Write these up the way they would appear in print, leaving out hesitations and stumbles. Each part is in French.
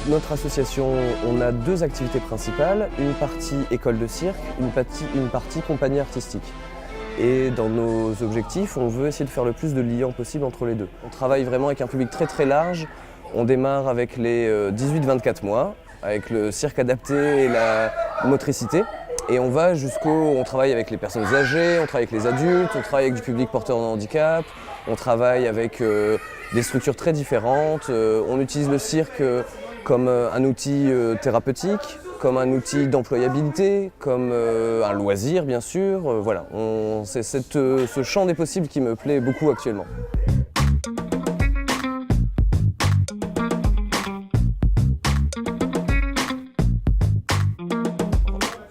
Notre association, on a deux activités principales, une partie école de cirque, une partie compagnie artistique. Et dans nos objectifs, on veut essayer de faire le plus de liens possible entre les deux. On travaille vraiment avec un public très très large. On démarre avec les 18-24 mois, avec le cirque adapté et la motricité. Et on va on travaille avec les personnes âgées, on travaille avec les adultes, on travaille avec du public porteur de handicap, on travaille avec des structures très différentes. On utilise le cirque comme un outil thérapeutique, comme un outil d'employabilité, comme un loisir bien sûr. Voilà, c'est ce champ des possibles qui me plaît beaucoup actuellement.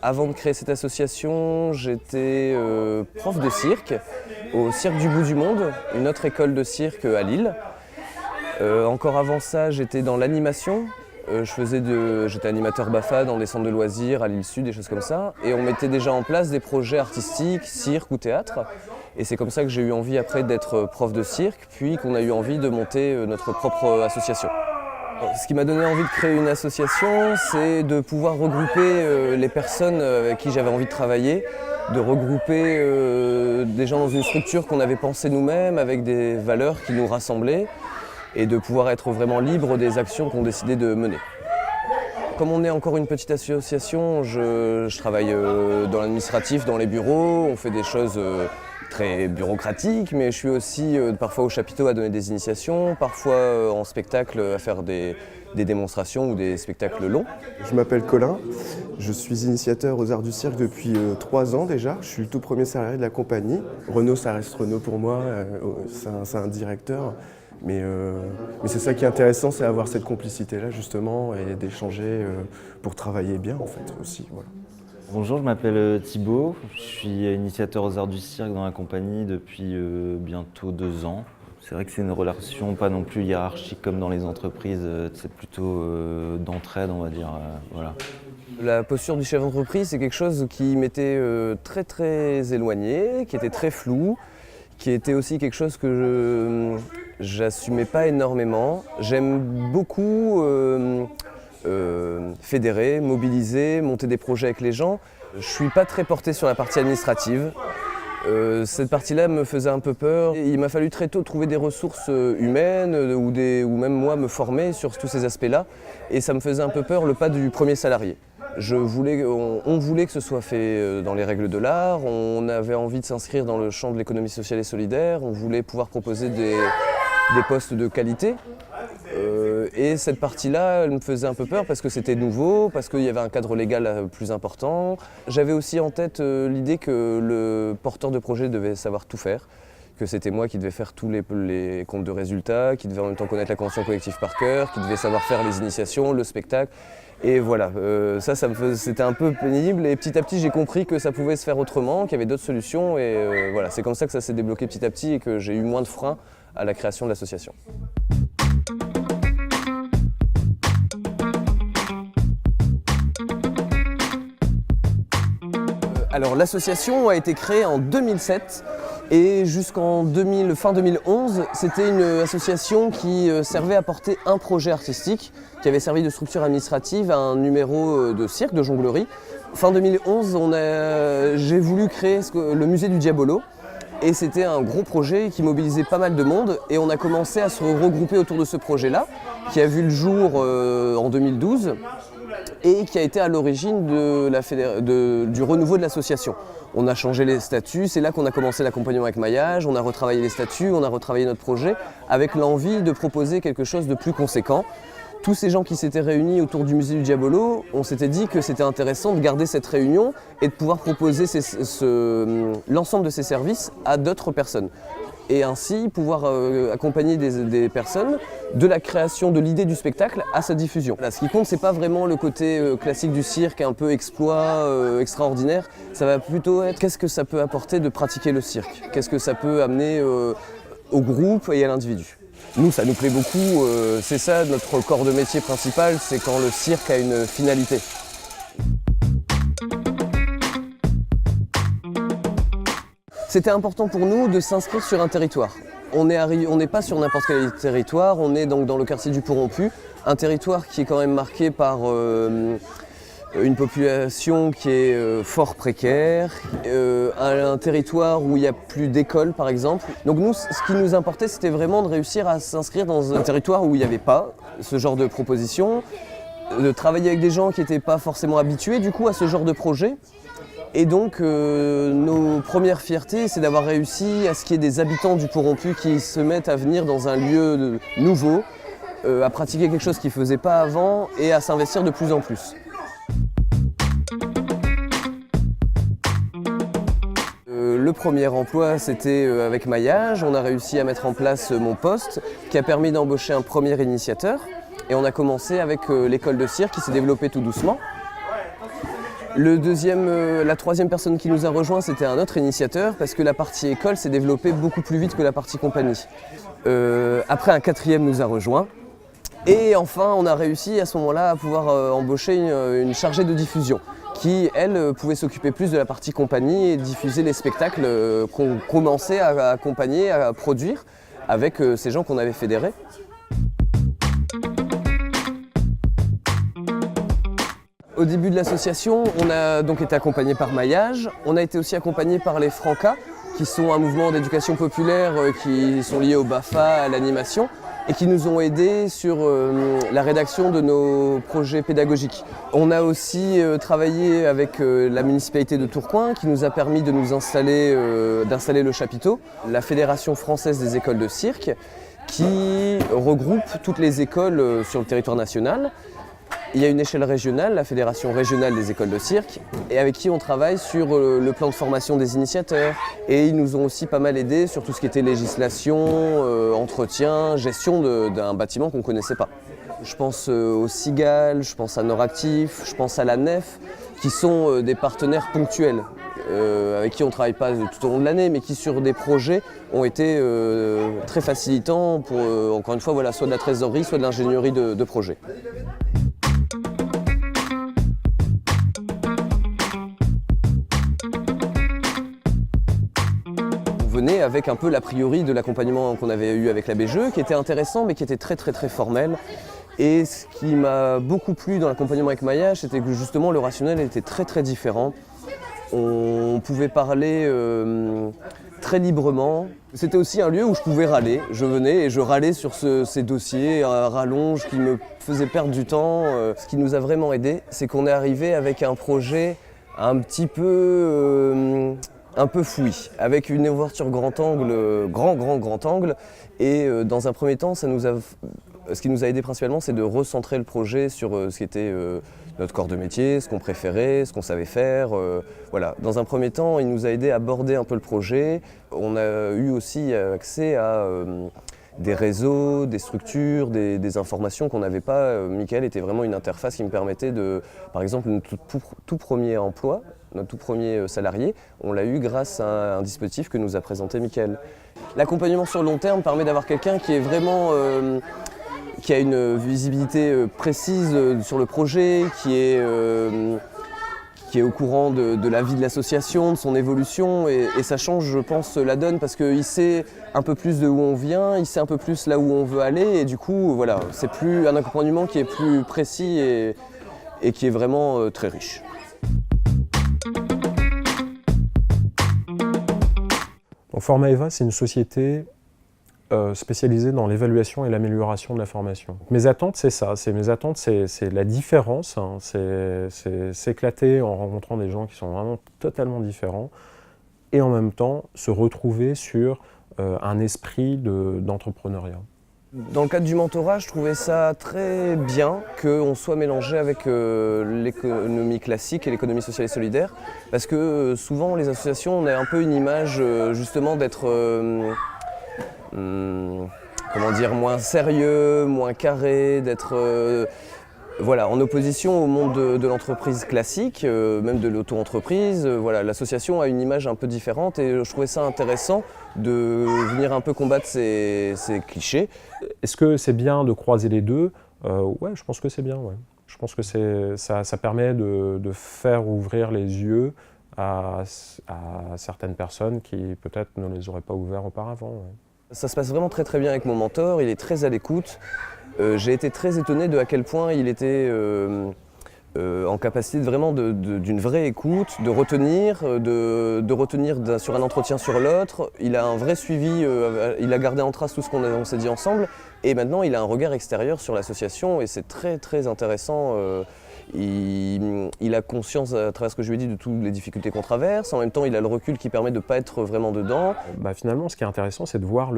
Avant de créer cette association, j'étais prof de cirque au Cirque du Bout du Monde, une autre école de cirque à Lille. Encore avant ça, j'étais dans l'animation. J'étais animateur BAFA dans des centres de loisirs à Lille Sud, des choses comme ça. Et on mettait déjà en place des projets artistiques, cirque ou théâtre. Et c'est comme ça que j'ai eu envie après d'être prof de cirque, puis qu'on a eu envie de monter notre propre association. Ce qui m'a donné envie de créer une association, c'est de pouvoir regrouper les personnes avec qui j'avais envie de travailler, de regrouper des gens dans une structure qu'on avait pensée nous-mêmes, avec des valeurs qui nous rassemblaient, et de pouvoir être vraiment libre des actions qu'on décidait de mener. Comme on est encore une petite association, je travaille dans l'administratif, dans les bureaux, on fait des choses très bureaucratiques, mais je suis aussi parfois au chapiteau à donner des initiations, parfois en spectacle à faire des démonstrations ou des spectacles longs. Je m'appelle Colin, je suis initiateur aux Arts du Cirque depuis 3 ans déjà. Je suis le tout premier salarié de la compagnie. Renaud, ça reste Renaud pour moi, c'est un directeur. Mais c'est ça qui est intéressant, c'est avoir cette complicité-là justement et d'échanger pour travailler bien en fait aussi. Voilà. Bonjour, je m'appelle Thibaut, je suis initiateur aux Arts du Cirque dans la compagnie depuis bientôt 2 ans. C'est vrai que c'est une relation pas non plus hiérarchique comme dans les entreprises, c'est plutôt d'entraide on va dire. Voilà. La posture du chef d'entreprise, c'est quelque chose qui m'était très très éloigné, qui était très flou, qui était aussi quelque chose que j'assumais pas énormément. J'aime beaucoup fédérer, mobiliser, monter des projets avec les gens. Je suis pas très porté sur la partie administrative. Cette partie-là me faisait un peu peur. Il m'a fallu très tôt trouver des ressources humaines ou même moi me former sur tous ces aspects-là. Et ça me faisait un peu peur le pas du premier salarié. On voulait que ce soit fait dans les règles de l'art, on avait envie de s'inscrire dans le champ de l'économie sociale et solidaire, on voulait pouvoir proposer des postes de qualité. Et cette partie-là, elle me faisait un peu peur parce que c'était nouveau, parce qu'il y avait un cadre légal plus important. J'avais aussi en tête l'idée que le porteur de projet devait savoir tout faire, que c'était moi qui devais faire tous les comptes de résultats, qui devait en même temps connaître la convention collective par cœur, qui devait savoir faire les initiations, le spectacle. Et voilà, c'était un peu pénible et petit à petit j'ai compris que ça pouvait se faire autrement, qu'il y avait d'autres solutions et voilà, c'est comme ça que ça s'est débloqué petit à petit et que j'ai eu moins de freins à la création de l'association. Alors l'association a été créée en 2007 et jusqu'en fin 2011, c'était une association qui servait à porter un projet artistique qui avait servi de structure administrative à un numéro de cirque, de jonglerie. Fin 2011, j'ai voulu créer le musée du Diabolo et c'était un gros projet qui mobilisait pas mal de monde et on a commencé à se regrouper autour de ce projet-là qui a vu le jour en 2012. Et qui a été à l'origine du renouveau de l'association. On a changé les statuts, c'est là qu'on a commencé l'accompagnement avec maillage, on a retravaillé les statuts, on a retravaillé notre projet avec l'envie de proposer quelque chose de plus conséquent. Tous ces gens qui s'étaient réunis autour du musée du Diabolo, on s'était dit que c'était intéressant de garder cette réunion et de pouvoir proposer l'ensemble de ces services à d'autres personnes. Et ainsi pouvoir accompagner des personnes de la création de l'idée du spectacle à sa diffusion. Là, ce qui compte, c'est pas vraiment le côté classique du cirque, un peu exploit, extraordinaire. Ça va plutôt être qu'est-ce que ça peut apporter de pratiquer le cirque, qu'est-ce que ça peut amener au groupe et à l'individu. Nous, ça nous plaît beaucoup, c'est ça notre corps de métier principal, c'est quand le cirque a une finalité. C'était important pour nous de s'inscrire sur un territoire. On n'est pas sur n'importe quel territoire, on est donc dans le quartier du Pont-Rompu, Un territoire qui est quand même marqué par une population qui est fort précaire, un territoire où il n'y a plus d'école par exemple. Donc nous, ce qui nous importait, c'était vraiment de réussir à s'inscrire dans un territoire où il n'y avait pas ce genre de proposition, de travailler avec des gens qui n'étaient pas forcément habitués du coup à ce genre de projet. Et donc nos premières fiertés, c'est d'avoir réussi à ce qu'il y ait des habitants du Pont-Rompu qui se mettent à venir dans un lieu nouveau, à pratiquer quelque chose qu'ils ne faisaient pas avant et à s'investir de plus en plus. Le premier emploi, c'était avec Maillage. On a réussi à mettre en place mon poste qui a permis d'embaucher un premier initiateur. Et on a commencé avec l'école de cirque qui s'est développée tout doucement. La troisième personne qui nous a rejoint, c'était un autre initiateur parce que la partie école s'est développée beaucoup plus vite que la partie compagnie. Après, un quatrième nous a rejoint. Et enfin, on a réussi à ce moment-là à pouvoir embaucher une chargée de diffusion qui, elle, pouvait s'occuper plus de la partie compagnie et diffuser les spectacles qu'on commençait à accompagner, à produire avec ces gens qu'on avait fédérés. Au début de l'association, on a donc été accompagné par Maillage. On a été aussi accompagné par les Francas, qui sont un mouvement d'éducation populaire qui sont liés au BAFA, à l'animation, et qui nous ont aidés sur la rédaction de nos projets pédagogiques. On a aussi travaillé avec la municipalité de Tourcoing, qui nous a permis de nous installer, d'installer le chapiteau, la Fédération française des écoles de cirque, qui regroupe toutes les écoles sur le territoire national. Il y a une échelle régionale, la Fédération régionale des écoles de cirque, et avec qui on travaille sur le plan de formation des initiateurs. Et ils nous ont aussi pas mal aidés sur tout ce qui était législation, entretien, gestion d'un bâtiment qu'on ne connaissait pas. Je pense aux Cigales, je pense à Noractif, je pense à la Nef, qui sont des partenaires ponctuels, avec qui on ne travaille pas tout au long de l'année, mais qui sur des projets ont été très facilitants pour, encore une fois, voilà, soit de la trésorerie, soit de l'ingénierie de projet. On venait avec un peu l'a priori de l'accompagnement qu'on avait eu avec la BGE, qui était intéressant mais qui était très formel. Et ce qui m'a beaucoup plu dans l'accompagnement avec Maillage, c'était que justement le rationnel était très différent. On pouvait parler très librement. C'était aussi un lieu où je pouvais râler. Je venais et je râlais sur ces dossiers à rallonge qui me faisaient perdre du temps. Ce qui nous a vraiment aidé, c'est qu'on est arrivé avec un projet un petit peu fouillis, avec une ouverture grand angle, grand angle. Et dans un premier temps, ce qui nous a aidé principalement, c'est de recentrer le projet sur ce qui était notre corps de métier, ce qu'on préférait, ce qu'on savait faire. Voilà. Dans un premier temps, il nous a aidé à aborder un peu le projet. On a eu aussi accès à des réseaux, des structures, des informations qu'on n'avait pas. Michael était vraiment une interface qui me permettait de, par exemple, notre tout premier emploi, notre tout premier salarié, on l'a eu grâce à un dispositif que nous a présenté Michael. L'accompagnement sur le long terme permet d'avoir quelqu'un qui est vraiment qui a une visibilité précise sur le projet, qui est au courant de la vie de l'association, de son évolution, et ça change, je pense, la donne parce qu'il sait un peu plus de où on vient, il sait un peu plus là où on veut aller, et du coup, voilà, c'est plus un accompagnement qui est plus précis et qui est vraiment très riche. Donc Formaeva, c'est une société spécialisée dans l'évaluation et l'amélioration de la formation. Mes attentes, c'est ça. C'est la différence. Hein. C'est s'éclater en rencontrant des gens qui sont vraiment totalement différents et en même temps se retrouver sur un esprit d'entrepreneuriat. Dans le cadre du mentorat, je trouvais ça très bien qu'on soit mélangé avec l'économie classique et l'économie sociale et solidaire, parce que souvent les associations, on a un peu une image justement d'être moins sérieux, moins carré, d'être voilà, en opposition au monde de l'entreprise classique, même de l'auto-entreprise. Voilà, l'association a une image un peu différente et je trouvais ça intéressant de venir un peu combattre ces clichés. Est-ce que c'est bien de croiser les deux? Ouais, je pense que c'est bien. Ouais. Je pense que ça permet de faire ouvrir les yeux à certaines personnes qui peut-être ne les auraient pas ouverts auparavant. Ouais. Ça se passe vraiment très bien avec mon mentor, il est très à l'écoute. J'ai été très étonné de à quel point il était en capacité d'une vraie écoute, de retenir sur un entretien sur l'autre. Il a un vrai suivi, il a gardé en trace tout ce qu'on s'est dit ensemble. Et maintenant, il a un regard extérieur sur l'association et c'est très très intéressant. Il a conscience, à travers ce que je lui ai dit, de toutes les difficultés qu'on traverse. En même temps, il a le recul qui permet de ne pas être vraiment dedans. Finalement, ce qui est intéressant, c'est de voir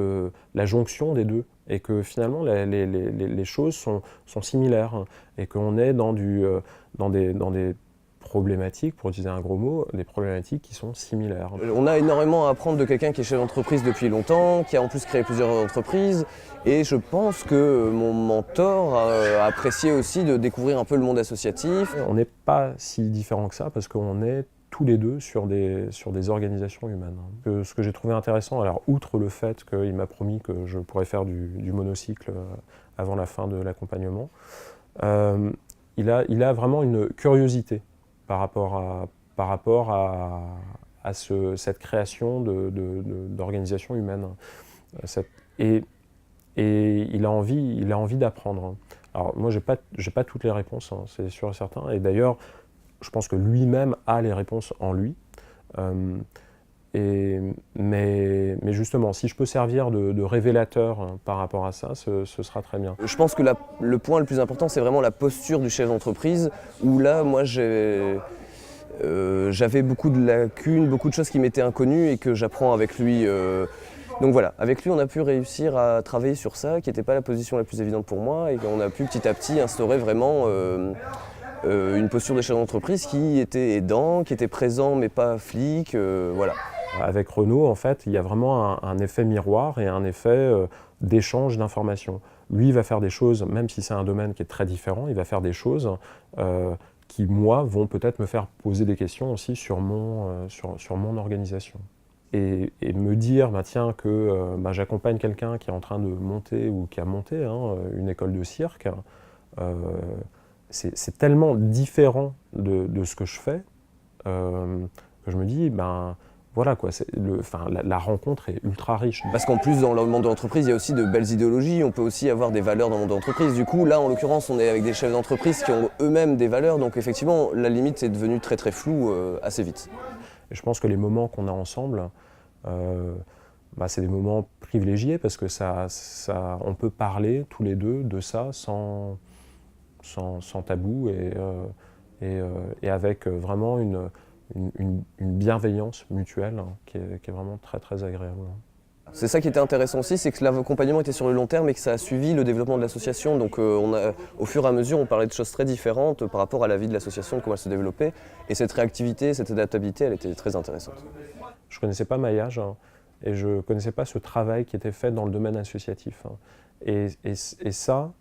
la jonction des deux. Et que finalement, les choses sont similaires. Et qu'on est dans des problématiques, pour utiliser un gros mot, des problématiques qui sont similaires. On a énormément à apprendre de quelqu'un qui est chef d'entreprise depuis longtemps, qui a en plus créé plusieurs entreprises. Et je pense que mon mentor a apprécié aussi de découvrir un peu le monde associatif. On n'est pas si différents que ça parce qu'on est tous les deux sur des organisations humaines. Ce que j'ai trouvé intéressant, alors outre le fait qu'il m'a promis que je pourrais faire du monocycle avant la fin de l'accompagnement, il a vraiment une curiosité par rapport à cette création d'organisation humaine. Et il a envie d'apprendre. Alors moi, j'ai pas toutes les réponses, c'est sûr et certain. Et d'ailleurs, je pense que lui-même a les réponses en lui. Mais justement, si je peux servir de révélateur par rapport à ça, ce sera très bien. Je pense que le point le plus important, c'est vraiment la posture du chef d'entreprise, où là, moi, j'avais beaucoup de lacunes, beaucoup de choses qui m'étaient inconnues et que j'apprends avec lui. Donc voilà, avec lui, on a pu réussir à travailler sur ça, qui n'était pas la position la plus évidente pour moi, et qu'on a pu petit à petit instaurer vraiment une posture de chef d'entreprise qui était aidant, qui était présent mais pas flic, voilà. Avec Renaud, en fait, il y a vraiment un effet miroir et un effet d'échange d'informations. Lui, il va faire des choses, même si c'est un domaine qui est très différent, il va faire des choses qui, moi, vont peut-être me faire poser des questions aussi sur mon organisation. Et me dire, tiens, que j'accompagne quelqu'un qui est en train de monter ou qui a monté une école de cirque, c'est tellement différent de ce que je fais que je me dis, voilà quoi, la rencontre est ultra riche. Parce qu'en plus, dans le monde de l'entreprise, il y a aussi de belles idéologies, on peut aussi avoir des valeurs dans le monde de l'entreprise. Du coup, là, en l'occurrence, on est avec des chefs d'entreprise qui ont eux-mêmes des valeurs, donc effectivement, la limite est devenue très très floue assez vite. Et je pense que les moments qu'on a ensemble, c'est des moments privilégiés parce que on peut parler tous les deux de ça sans tabou et avec vraiment une bienveillance mutuelle qui est vraiment très très agréable. C'est ça qui était intéressant aussi, c'est que l'accompagnement était sur le long terme et que ça a suivi le développement de l'association. Donc au fur et à mesure, on parlait de choses très différentes par rapport à la vie de l'association, comment elle se développait. Et cette réactivité, cette adaptabilité, elle était très intéressante. Je ne connaissais pas Maillage et je ne connaissais pas ce travail qui était fait dans le domaine associatif. Et ça,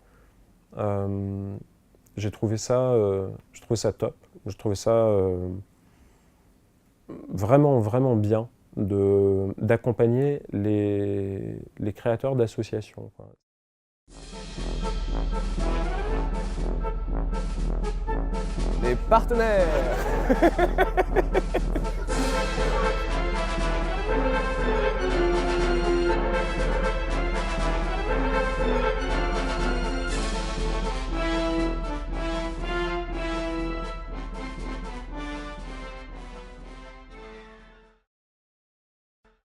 j'ai trouvé ça top. Je trouvais ça vraiment, vraiment bien d'accompagner les créateurs d'associations. Les partenaires.